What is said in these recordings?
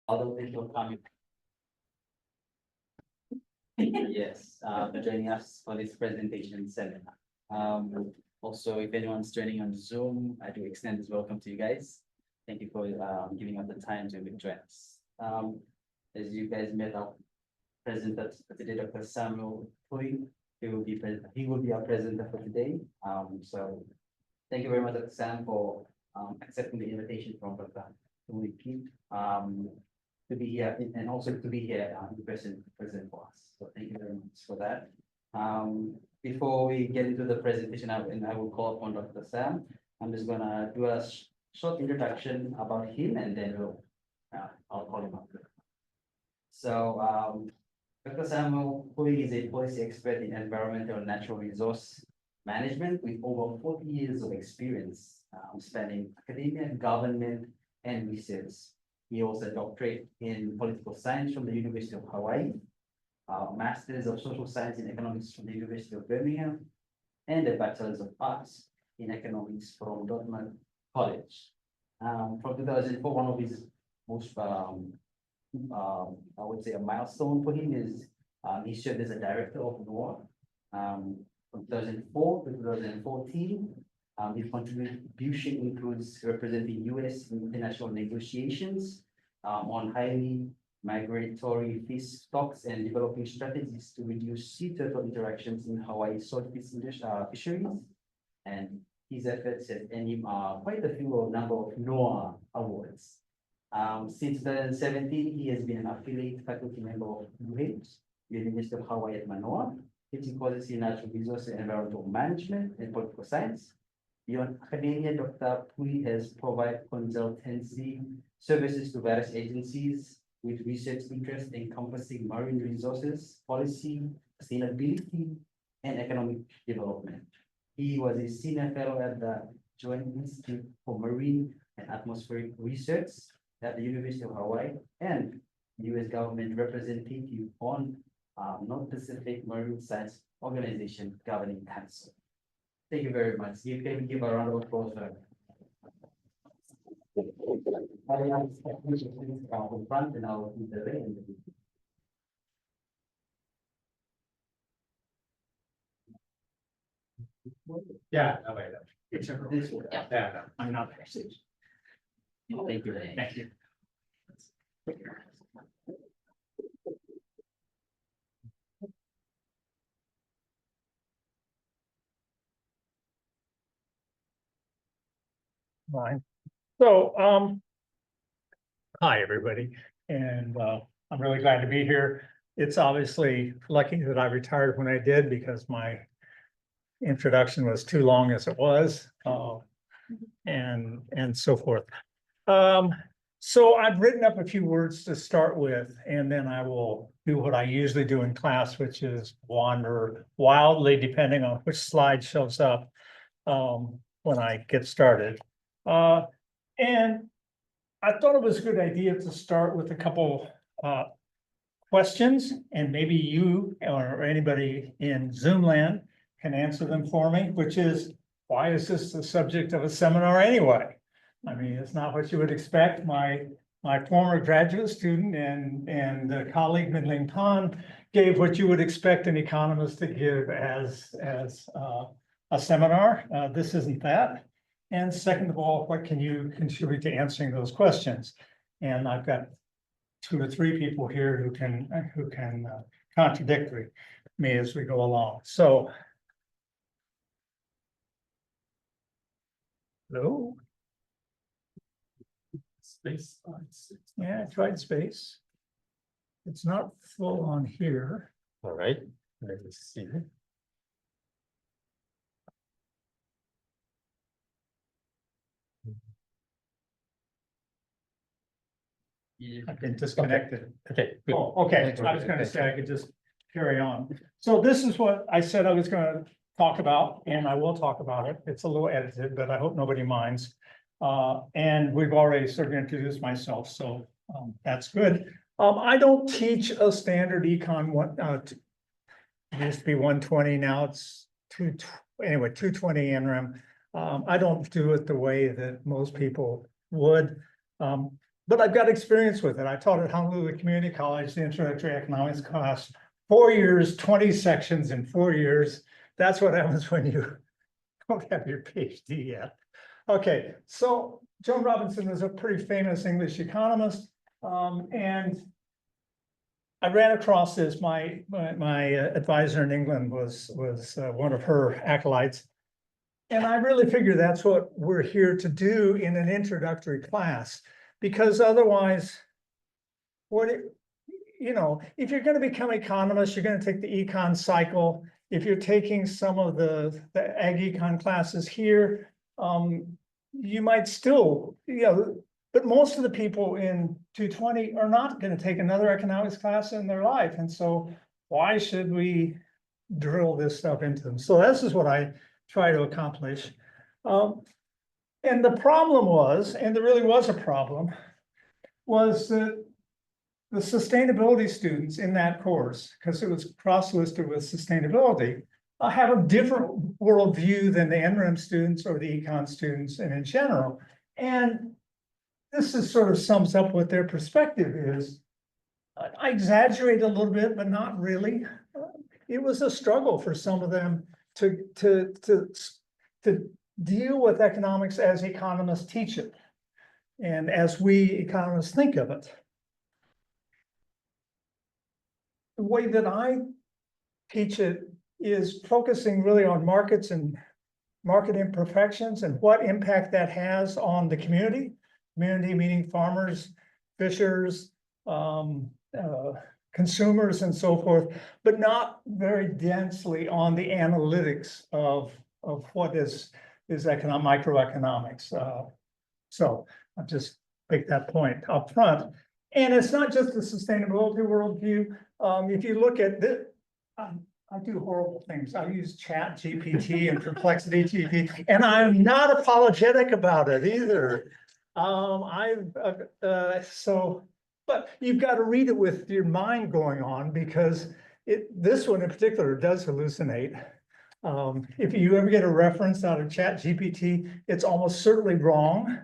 Other people coming. Yes, for joining us for this presentation seminar. Also, if anyone's joining on Zoom, I do extend this welcome to you guys. Thank you for giving us the time to join us. As you guys met our presenter today, Dr. Samuel Pui, he will be our presenter for today. So thank you very much, Dr. Sam, for accepting the invitation from Dr. Pui to be here and also to be here in person for us. So thank you very much for that. Before we get into the presentation, I will call upon Dr. Sam. I'm just gonna do a short introduction about him, and then I'll call him up. So Dr. Samuel Pui is a policy expert in environmental and natural resource management with over 40 years of experience spanning academia, government, and research. He also a doctorate in political science from the University of Hawaii, Masters of Social Science and Economics from the University of Birmingham, and a Bachelor's of Arts in Economics from Dartmouth College. From 2004, one of his most, I would say a milestone for him is he served as a director of NOAA from 2004 to 2014. His contribution includes representing U.S. international negotiations on highly migratory fish stocks and developing strategies to reduce sea turtle interactions in Hawaii swordfish fisheries. And his efforts have earned him quite a number of NOAA awards. Since 2017, he has been an affiliate faculty member of UH, University of Hawaii at Manoa, teaching courses in natural resources and environmental management and political science. Beyond academia, Dr. Pui has provided consultancy services to various agencies with research interests encompassing marine resources, policy, sustainability, and economic development. He was a senior fellow at the Joint Institute for Marine and Atmospheric Research at the University of Hawaii and U.S. government representative on North Pacific Marine Science Organization Governing Council. Thank you very much. You can give a round of applause for him. Front and I'll do the way. Yeah, no way. This way. Yeah, no, I'm not. Thank you. Thank you. Fine. So, hi, everybody, and I'm really glad to be here. It's obviously lucky that I retired when I did because my introduction was too long as it was, and so forth. So I've written up a few words to start with, and then I will do what I usually do in class, which is wander wildly depending on which slide shows up when I get started. And I thought it was a good idea to start with a couple questions, and maybe you or anybody in Zoom land can answer them for me, which is, why is this the subject of a seminar anyway? I mean, it's not what you would expect. My former graduate student and colleague Min-Ling Tan gave what you would expect an economist to give as a seminar. This isn't that. And second of all, what can you contribute to answering those questions? And I've got 2 or 3 people here who can contradict me as we go along. So, hello. Space. Yeah, I tried space. It's not full on here. All right, let me see. I've been disconnected. Okay. Good. Oh, okay. I was gonna say I could just carry on. So this is what I said I was gonna talk about, and I will talk about it. It's a little edited, but I hope nobody minds. And we've already sort of introduced myself, so that's good. I don't teach a standard econ it used to be 120, now it's 220 NREM. I don't do it the way that most people would. but I've got experience with it. I taught at Honolulu Community College, the Introductory Economics class, 4 years, 20 sections in 4 years. That's what happens when you don't have your PhD yet. Okay, so Joan Robinson is a pretty famous English economist, and I ran across this. My advisor in England was one of her acolytes. And I really figure that's what we're here to do in an introductory class, because otherwise, if you're going to become an economist, you're going to take the econ cycle. If you're taking some of the ag econ classes here, you might still, but most of the people in 220 are not going to take another economics class in their life. And so why should we drill this stuff into them? So this is what I try to accomplish. And the problem was, and there really was a problem, was that the sustainability students in that course, because it was cross-listed with sustainability, have a different worldview than the NREM students or the econ students and in general. And this is sort of sums up what their perspective is. I exaggerate a little bit, but not really. It was a struggle for some of them to deal with economics as economists teach it, and as we economists think of it. The way that I teach it is focusing really on markets and market imperfections and what impact that has on the community. Community meaning farmers, fishers, consumers and so forth, but not very densely on the analytics of what is microeconomics. So I'll just make that point up front. And it's not just the sustainability worldview. If you look at this, I do horrible things. I use Chat GPT and Perplexity GPT, and I'm not apologetic about it either. But you've got to read it with your mind going on, because this one in particular does hallucinate. If you ever get a reference out of Chat GPT, it's almost certainly wrong.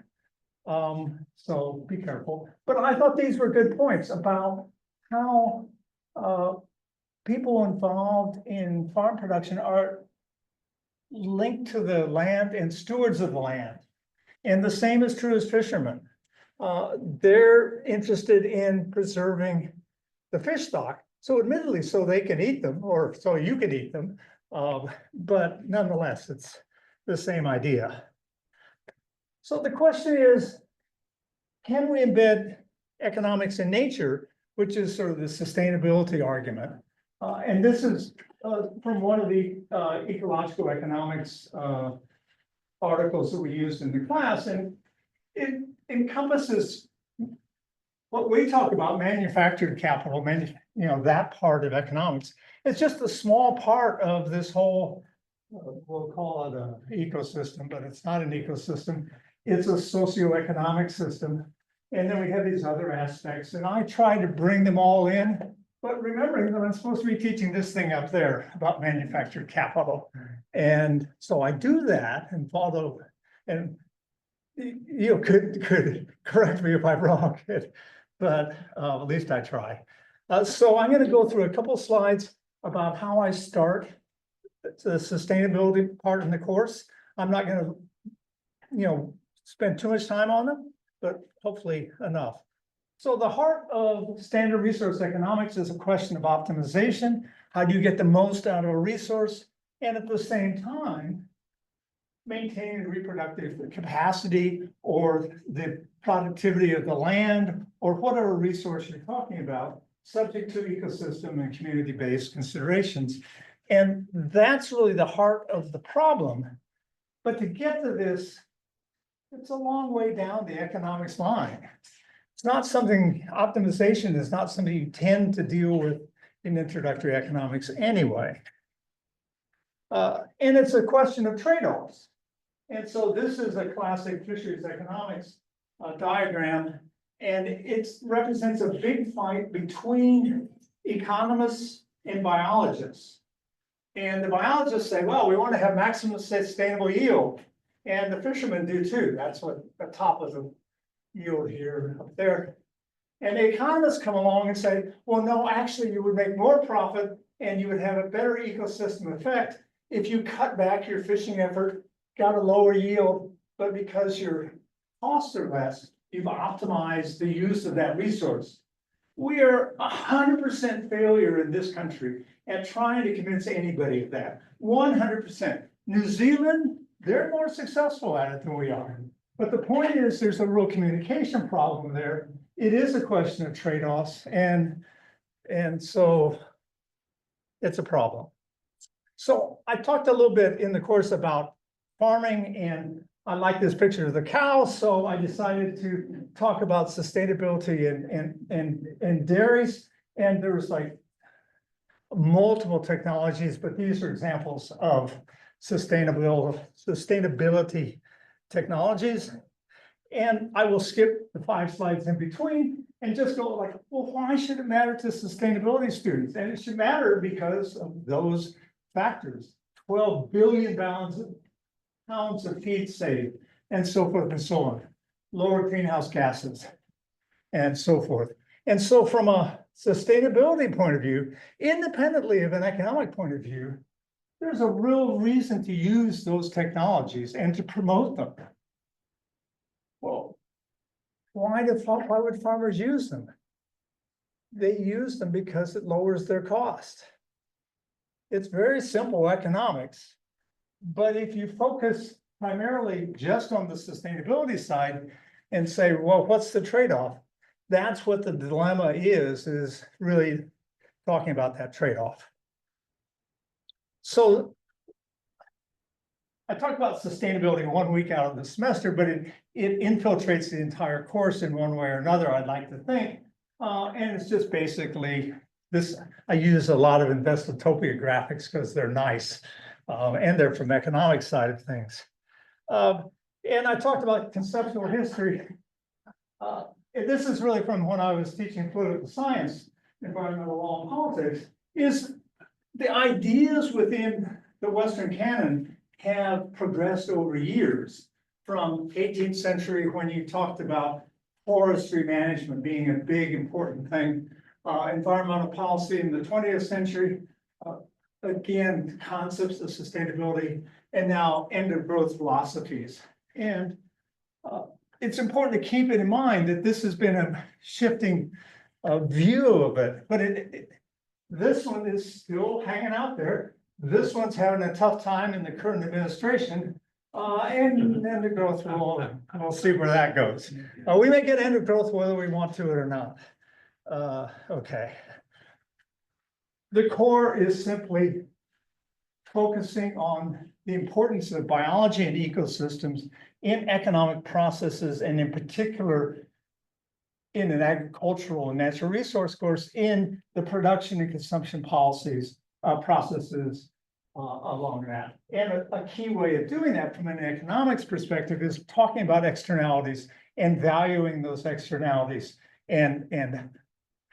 So be careful. But I thought these were good points about how people involved in farm production are linked to the land and stewards of the land. And the same is true as fishermen. They're interested in preserving the fish stock. So admittedly, so they can eat them, or so you can eat them. But nonetheless, it's the same idea. So the question is, can we embed economics in nature, which is sort of the sustainability argument? And this is from one of the ecological economics articles that we used in the class, and it encompasses what we talk about, manufactured capital, that part of economics. It's just a small part of this whole, we'll call it an ecosystem, but it's not an ecosystem. It's a socioeconomic system. And then we have these other aspects, and I try to bring them all in, but remembering that I'm supposed to be teaching this thing up there about manufactured capital. And so I do that and follow, and you could correct me if I'm wrong, but at least I try. So I'm going to go through a couple slides about how I start the sustainability part in the course. I'm not going to, spend too much time on them, but hopefully enough. So the heart of standard resource economics is a question of optimization. How do you get the most out of a resource? And at the same time, maintaining reproductive capacity or the productivity of the land or whatever resource you're talking about, subject to ecosystem and community-based considerations. And that's really the heart of the problem. But to get to this, it's a long way down the economics line. It's not something, optimization is not something you tend to deal with in introductory economics anyway. And it's a question of trade-offs. And so this is a classic fisheries economics diagram, and it represents a big fight between economists and biologists. And the biologists say, well, we want to have maximum sustainable yield. And the fishermen do too. That's what the top of yield here, up there. And the economists come along and say, well, no, actually, you would make more profit and you would have a better ecosystem effect if you cut back your fishing effort, got a lower yield, but because your costs are less, you've optimized the use of that resource. We are 100% failure in this country at trying to convince anybody of that. 100%. New Zealand, they're more successful at it than we are. But the point is, there's a real communication problem there. It is a question of trade-offs, and so it's a problem. So I talked a little bit in the course about farming, and I like this picture of the cows, so I decided to talk about sustainability and dairies. And there's like multiple technologies, but these are examples of sustainability technologies. And I will skip the 5 slides in between and just go like, well, why should it matter to sustainability students? And it should matter because of those factors. 12 billion pounds of feed saved, and so forth and so on. Lower greenhouse gases, and so forth. And so from a sustainability point of view, independently of an economic point of view, there's a real reason to use those technologies and to promote them. Well, why would farmers use them? They use them because it lowers their cost. It's very simple economics, but if you focus primarily just on the sustainability side and say, well, what's the trade-off? That's what the dilemma is really talking about that trade-off. So I talked about sustainability 1 week out of the semester, but it infiltrates the entire course in one way or another, I'd like to think. And it's just basically this. I use a lot of Investotopia graphics because they're nice, and they're from economic side of things. And I talked about conceptual history. And this is really from when I was teaching political science, environmental law and politics, is the ideas within the Western canon have progressed over years. From 18th century, when you talked about forestry management being a big important thing, environmental policy in the 20th century, again, concepts of sustainability, and now end of growth philosophies. And it's important to keep it in mind that this has been a shifting view of it, but this one is still hanging out there. This one's having a tough time in the current administration, and then the growth we'll see where that goes. We may get end of growth whether we want to it or not. Okay. The core is simply focusing on the importance of biology and ecosystems in economic processes, and in particular in an agricultural and natural resource course in the production and consumption policies, processes along that. And a key way of doing that from an economics perspective is talking about externalities and valuing those externalities, and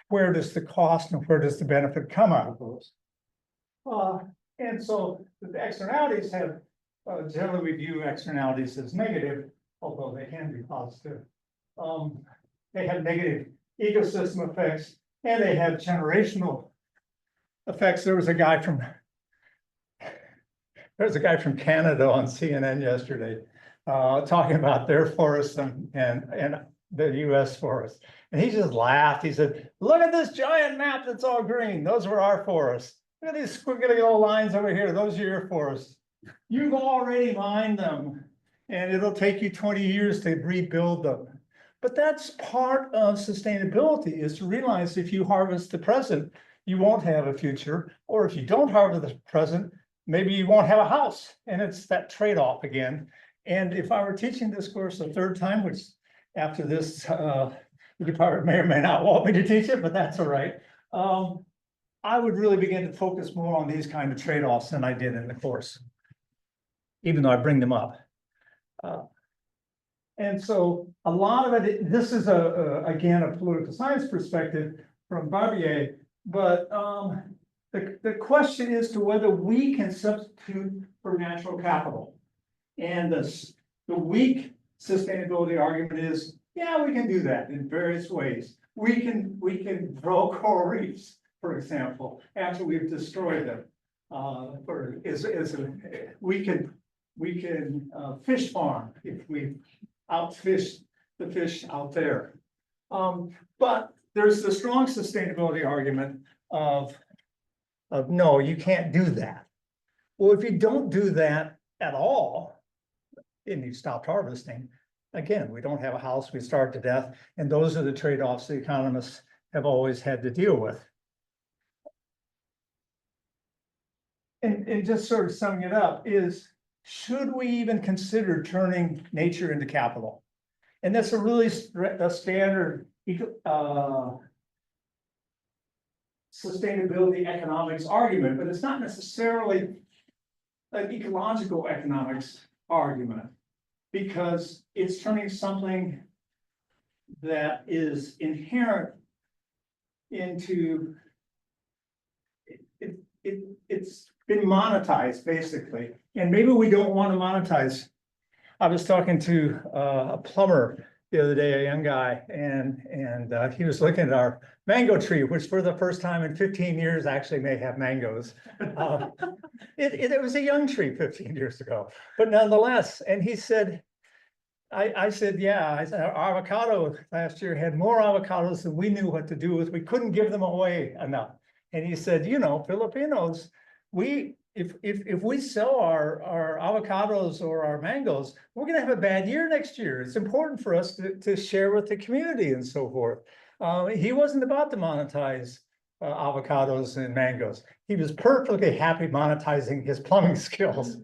where does the cost and where does the benefit come out of those. And so the externalities have, generally we view externalities as negative, although they can be positive. They have negative ecosystem effects, and they have generational effects. There was a guy from Canada on CNN yesterday, talking about their forests and the US forests. And he just laughed. He said, look at this giant map that's all green. Those were our forests. Look at these squiggly little lines over here. Those are your forests. You've already mined them, and it'll take you 20 years to rebuild them. But that's part of sustainability, is to realize if you harvest the present, you won't have a future. Or if you don't harvest the present, maybe you won't have a house. And it's that trade-off again. And if I were teaching this course a third time, which after this, the department may or may not want me to teach it, but that's all right. I would really begin to focus more on these kind of trade-offs than I did in the course, even though I bring them up. And so a lot of it, this is again, a political science perspective from Barbier, but the question is to whether we can substitute for natural capital. And the weak sustainability argument is Yeah, we can do that in various ways. We can grow coral reefs, for example, after we've destroyed them. We can fish farm if we outfish the fish out there. But there's the strong sustainability argument of no, you can't do that. Well, if you don't do that at all, and you stopped harvesting, again, we don't have a house, we starve to death, and those are the trade-offs the economists have always had to deal with. And just sort of summing it up is, should we even consider turning nature into capital? And that's a really standard sustainability economics argument, but it's not necessarily an ecological economics argument, because it's turning something that is inherent into it's been monetized basically, and maybe we don't want to monetize. I was talking to a plumber the other day, a young guy, and he was looking at our mango tree, which for the first time in 15 years actually may have mangoes. It was a young tree 15 years ago, but nonetheless, and he said, I said, yeah, I said, our avocado last year had more avocados than we knew what to do with. We couldn't give them away enough. And he said, you know, Filipinos, if we sell our avocados or our mangoes, we're going to have a bad year next year. It's important for us to share with the community and so forth. He wasn't about to monetize avocados and mangoes. He was perfectly happy monetizing his plumbing skills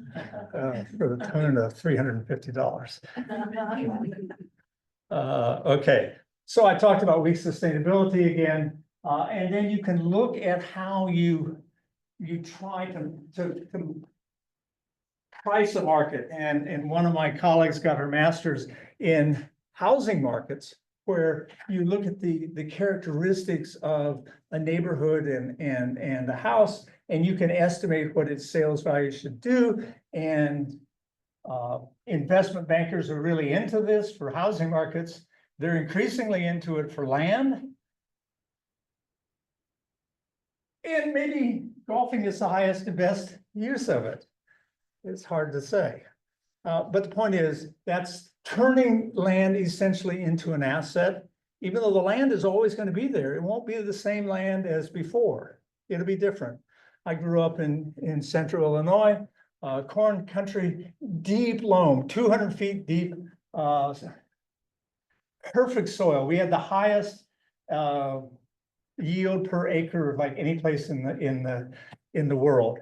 for the tune of $350. Okay, so I talked about weak sustainability again, and then you can look at how you try to price a market. And one of my colleagues got her master's in housing markets, where you look at the characteristics of a neighborhood and a house, and you can estimate what its sales value should do. And investment bankers are really into this for housing markets. They're increasingly into it for land. And maybe golfing is the highest and best use of it. It's hard to say. But the point is, that's turning land essentially into an asset. Even though the land is always going to be there, it won't be the same land as before. It'll be different. I grew up in central Illinois, corn country, deep loam, 200 feet deep, perfect soil. We had the highest yield per acre of like any place in the world.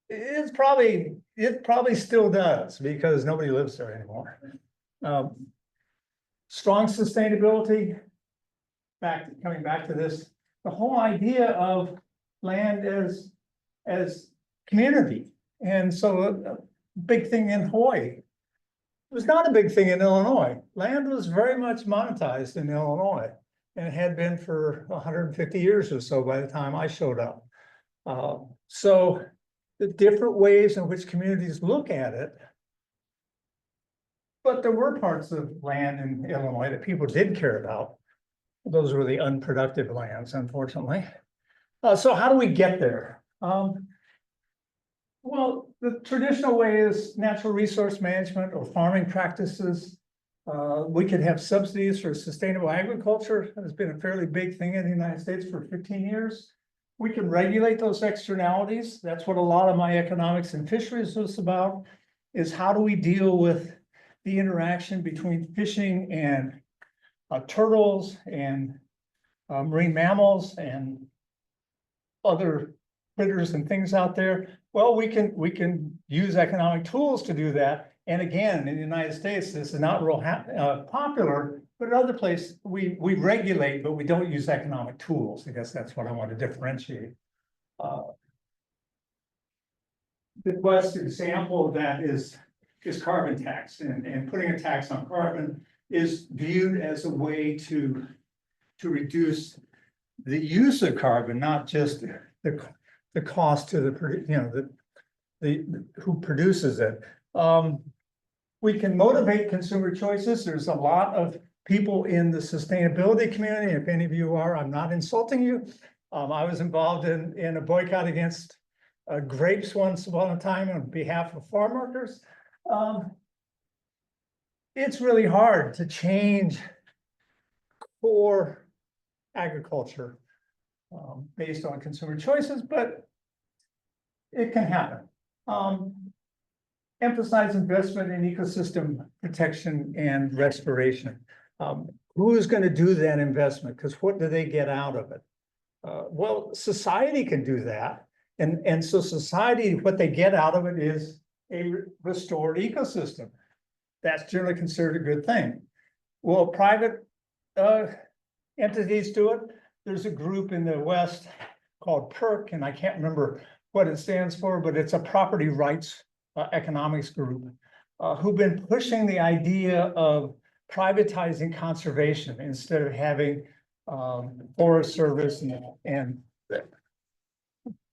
It probably still does, because nobody lives there anymore. Strong sustainability, coming back to this, the whole idea of land as community. And so a big thing in Hawaii. It was not a big thing in Illinois. Land was very much monetized in Illinois, and it had been for 150 years or so by the time I showed up. So the different ways in which communities look at it. But there were parts of land in Illinois that people did care about. Those were the unproductive lands, unfortunately. So how do we get there? Well, the traditional way is natural resource management or farming practices. We could have subsidies for sustainable agriculture. That has been a fairly big thing in the United States for 15 years. We can regulate those externalities. That's what a lot of my economics and fisheries was about, is how do we deal with the interaction between fishing and turtles and marine mammals and other critters and things out there. Well, we can use economic tools to do that. And again, in the United States, this is not real popular, but in other places we regulate, but we don't use economic tools. I guess that's what I want to differentiate. The best example of that is carbon tax, and putting a tax on carbon is viewed as a way to reduce the use of carbon, not just the cost to the who produces it. We can motivate consumer choices. There's a lot of people in the sustainability community. If any of you are, I'm not insulting you. I was involved in a boycott against grapes once upon a time on behalf of farm workers. It's really hard to change core agriculture based on consumer choices, but it can happen. Emphasize investment in ecosystem protection and restoration. Who's going to do that investment? Because what do they get out of it? Well, society can do that. And so society, what they get out of it is a restored ecosystem. That's generally considered a good thing. Well, private entities do it. There's a group in the West called PERC, and I can't remember what it stands for, but it's a property rights economics group who've been pushing the idea of privatizing conservation instead of having Forest Service and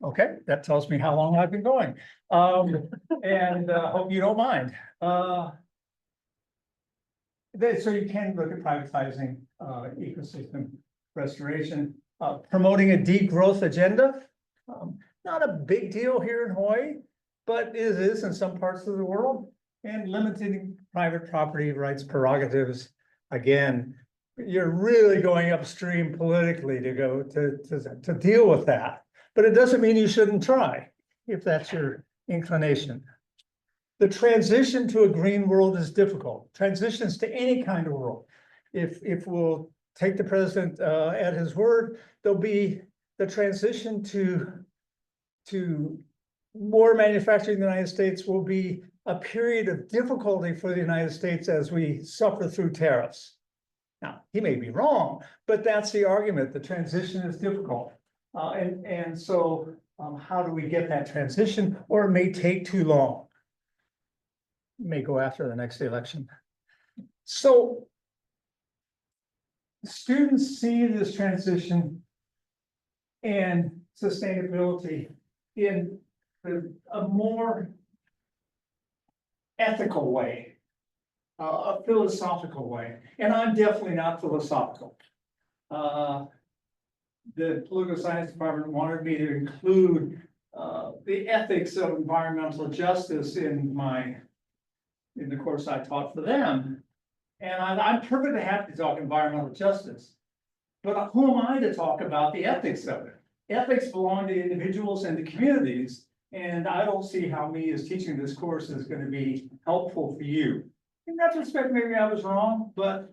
okay, that tells me how long I've been going. And hope you don't mind. So you can look at privatizing ecosystem restoration, promoting a degrowth agenda. Not a big deal here in Hawaii, but it is in some parts of the world, and limiting private property rights prerogatives. Again, you're really going upstream politically to go to deal with that, but it doesn't mean you shouldn't try if that's your inclination. The transition to a green world is difficult. Transitions to any kind of world. If we'll take the president at his word, there'll be the transition to more manufacturing in the United States will be a period of difficulty for the United States as we suffer through tariffs. Now, he may be wrong, but that's the argument. The transition is difficult. So how do we get that transition? Or it may take too long. It may go after the next election. So students see this transition and sustainability in a more ethical way, a philosophical way, and I'm definitely not philosophical. The political science department wanted me to include the ethics of environmental justice in the course I taught for them, and I'm perfectly happy to talk environmental justice, but who am I to talk about the ethics of it? Ethics belong to individuals and the communities. And I don't see how me as teaching this course is going to be helpful for you. In retrospect, maybe I was wrong, but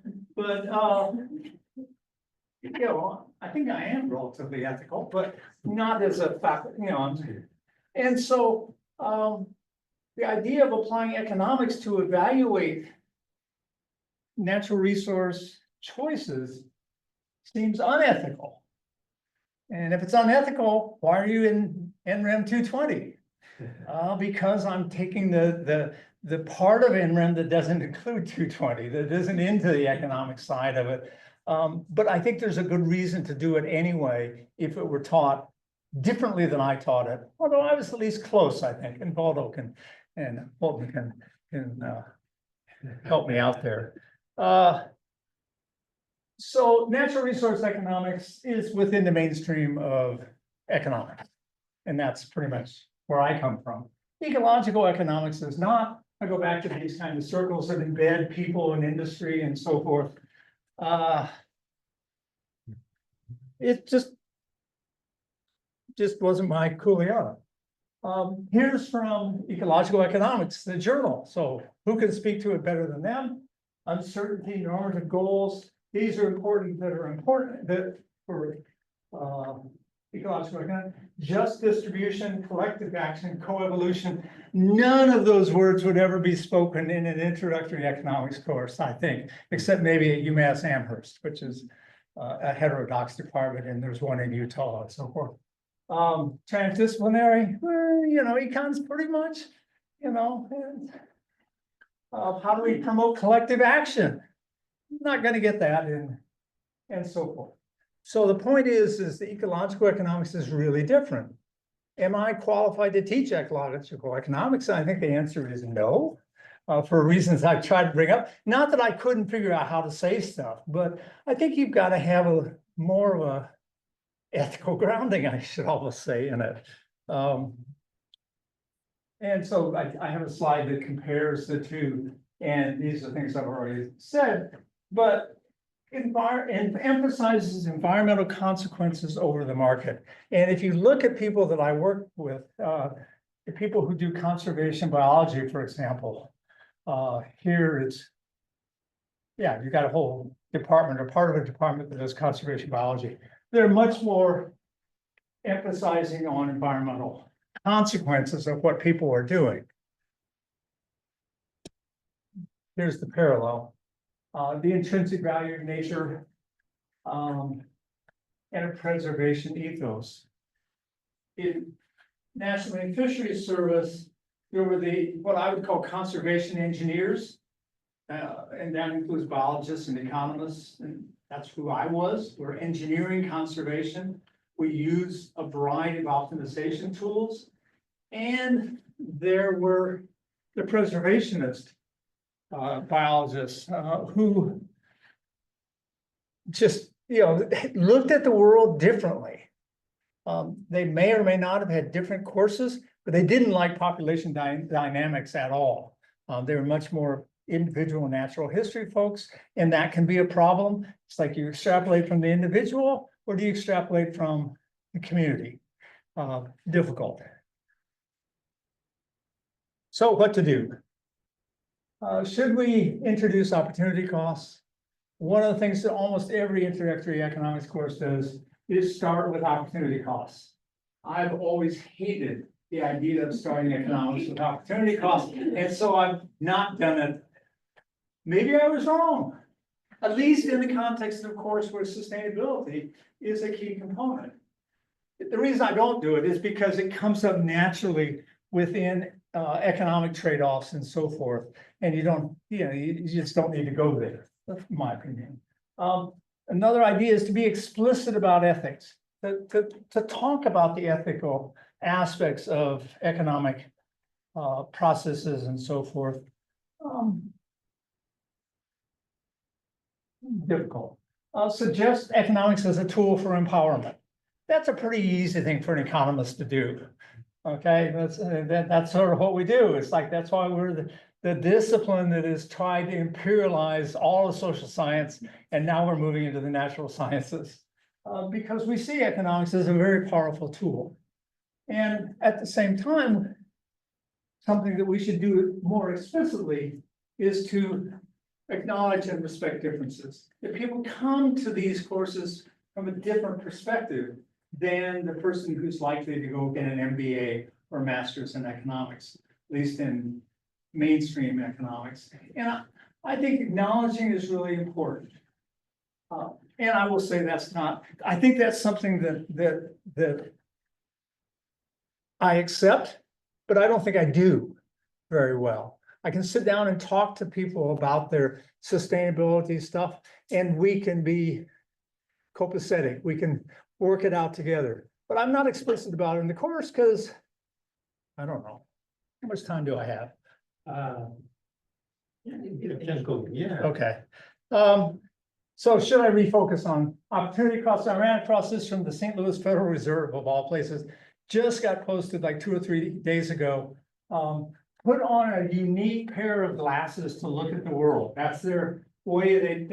you know, I think I am relatively ethical, but not as a fact, you know. And so the idea of applying economics to evaluate natural resource choices seems unethical. And if it's unethical, why are you in NREM 220? Because I'm taking the part of NREM that doesn't include 220, that isn't into the economic side of it. But I think there's a good reason to do it anyway, if it were taught differently than I taught it. Although I was at least close, I think, and Baldo and Fulton can help me out there. So natural resource economics is within the mainstream of economics. And that's pretty much where I come from. Ecological economics is not. I go back to these kind of circles that embed people and industry and so forth. It just wasn't my coolio. Here's from Ecological Economics, the journal. So who can speak to it better than them? Uncertainty, normative goals. These are important that for ecological economics. Just distribution, collective action, coevolution. None of those words would ever be spoken in an introductory economics course, I think, except maybe at UMass Amherst, which is a heterodox department, and there's one in Utah and so forth. Transdisciplinary, you know, econs pretty much, you know. How do we promote collective action? Not going to get that in, and so forth. So the point is the ecological economics is really different. Am I qualified to teach ecological economics? I think the answer is no. for reasons I've tried to bring up. Not that I couldn't figure out how to say stuff, but I think you've got to have more of a ethical grounding, I should almost say, in it. And so I have a slide that compares the two, and these are things I've already said, but emphasizes environmental consequences over the market. And if you look at people that I work with, the people who do conservation biology, for example, here it's, yeah, you got a whole department or part of a department that does conservation biology. They're much more emphasizing on environmental consequences of what people are doing. Here's the parallel. The intrinsic value of nature and a preservation ethos. In National Marine Fisheries Service, there were what I would call conservation engineers, and that includes biologists and economists, and that's who I was. We're engineering conservation. We use a variety of optimization tools, and there were the preservationist biologists who just, looked at the world differently. They may or may not have had different courses, but they didn't like population dynamics at all. They were much more individual natural history folks, and that can be a problem. It's like you extrapolate from the individual, or do you extrapolate from the community? Difficult. So what to do? Should we introduce opportunity costs? One of the things that almost every introductory economics course does is start with opportunity costs. I've always hated the idea of starting economics with opportunity costs, and so I've not done it. Maybe I was wrong, at least in the context of a course where sustainability is a key component. The reason I don't do it is because it comes up naturally within economic trade-offs and so forth, and you just don't need to go there. That's my opinion. Another idea is to be explicit about ethics, to talk about the ethical aspects of economic processes and so forth. Difficult. Suggest economics as a tool for empowerment. That's a pretty easy thing for an economist to do. Okay, that's sort of what we do. It's like, that's why we're the discipline that is trying to imperialize all of social science, and now we're moving into the natural sciences, because we see economics as a very powerful tool. And at the same time, something that we should do more explicitly is to acknowledge and respect differences. If people come to these courses from a different perspective than the person who's likely to go get an MBA or master's in economics, at least in mainstream economics. And I think acknowledging is really important. And I will say I think that's something that I accept, but I don't think I do very well. I can sit down and talk to people about their sustainability stuff, and we can be copacetic. We can work it out together. But I'm not explicit about it in the course because I don't know. How much time do I have? Yeah. Okay. So should I refocus on opportunity costs? I ran across this from the St. Louis Federal Reserve, of all places. Just got posted like 2 or 3 days ago. Put on a unique pair of glasses to look at the world. That's their way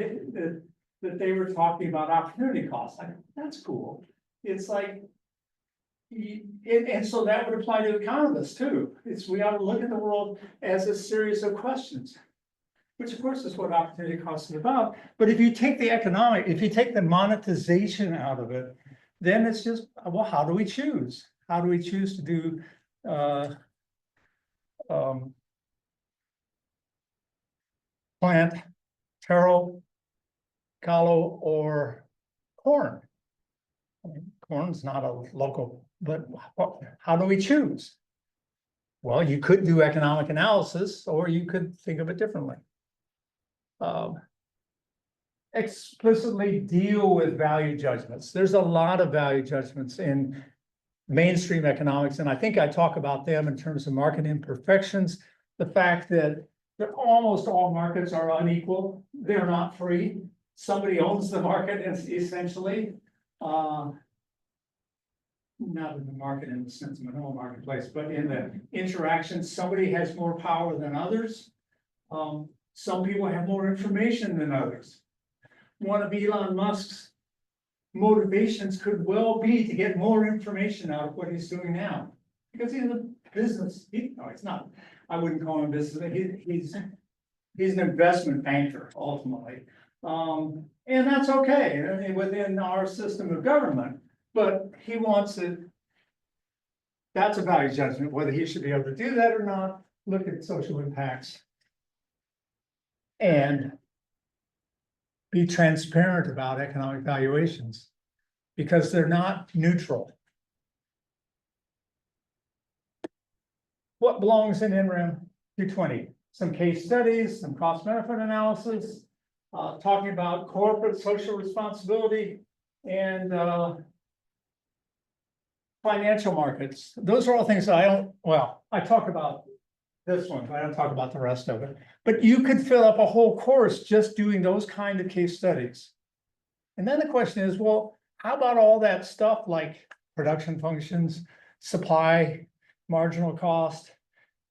that they were talking about opportunity costs. That's cool. It's like, and so that would apply to economists too. We ought to look at the world as a series of questions, which of course is what opportunity costs is about. But if you take if you take the monetization out of it, then it's just, well, how do we choose? How do we choose to do plant, taro, callow, or corn? I mean, corn's not a local, but how do we choose? Well, you could do economic analysis, or you could think of it differently. Explicitly deal with value judgments. There's a lot of value judgments in mainstream economics, and I think I talk about them in terms of market imperfections. The fact that almost all markets are unequal. They're not free. Somebody owns the market essentially. Not in the market in the sense of a normal marketplace, but in the interaction, somebody has more power than others. Some people have more information than others. One of Elon Musk's motivations could well be to get more information out of what he's doing now. Because he's a business, no, it's not, I wouldn't call him business, he's an investment banker ultimately. And that's okay, I mean, within our system of government, but he wants it. That's a value judgment, whether he should be able to do that or not, look at social impacts. And be transparent about economic valuations, because they're not neutral. What belongs in NREM 220? Some case studies, some cost benefit analysis, talking about corporate social responsibility and financial markets. Those are all things that I talk about this one, but I don't talk about the rest of it. But you could fill up a whole course just doing those kind of case studies. And then the question is, well, how about all that stuff like production functions, supply, marginal cost,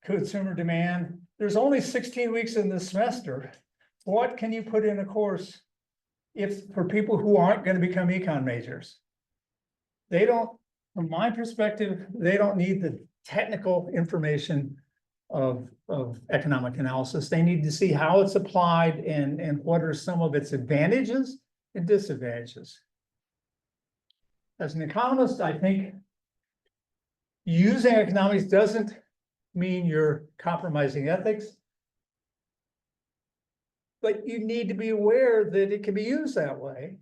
consumer demand? There's only 16 weeks in this semester. What can you put in a course for people who aren't going to become econ majors? They don't, from my perspective, they don't need the technical information of economic analysis. They need to see how it's applied and what are some of its advantages and disadvantages. As an economist, I think using economics doesn't mean you're compromising ethics, but you need to be aware that it can be used that way.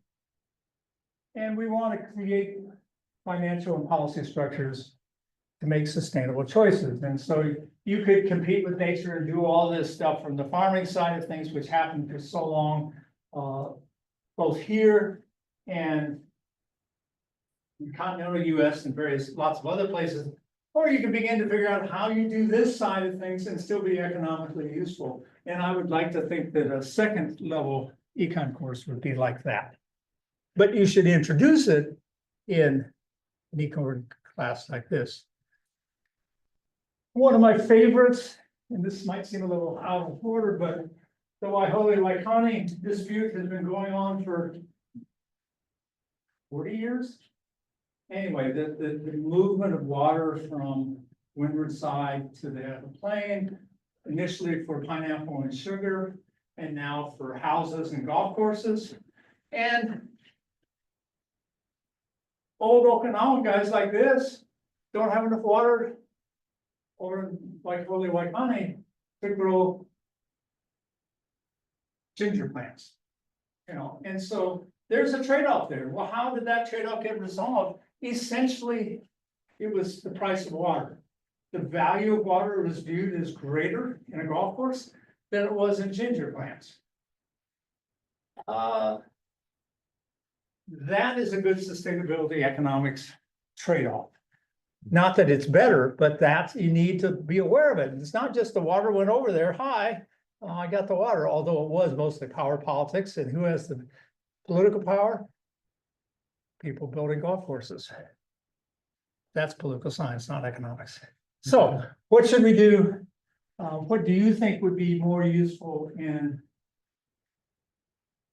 And we want to create financial and policy structures to make sustainable choices. And so you could compete with nature and do all this stuff from the farming side of things, which happened for so long, both here and in continental US and lots of other places. Or you can begin to figure out how you do this side of things and still be economically useful. And I would like to think that a second level econ course would be like that. But you should introduce it in an econ class like this. One of my favorites, and this might seem a little out of order, but the Waihole-Waikani dispute has been going on for 40 years. Anyway, the movement of water from windward side to the plain, initially for pineapple and sugar, and now for houses and golf courses. And old Okinawan guys like this don't have enough water or like Waihole-Waikani to grow ginger plants, and so there's a trade-off there. Well, how did that trade-off get resolved? Essentially, it was the price of water. The value of water was viewed as greater in a golf course than it was in ginger plants. That is a good sustainability economics trade-off. Not that it's better, but you need to be aware of it. It's not just the water went over there. Hi, I got the water, although it was mostly power politics. And who has the political power? People building golf courses. That's political science, not economics. So what should we do? What do you think would be more useful in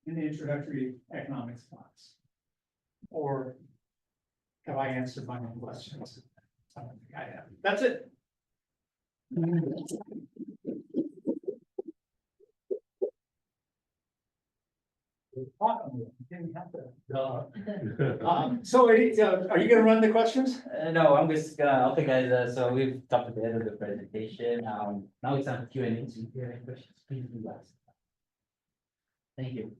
the introductory economics class? Or have I answered my own questions? I don't think I have. That's it. So are you gonna run the questions? No, I'm just okay, guys. So we've talked at the end of the presentation. Now it's time for Q&A. So if you have any questions, please do ask. Thank you.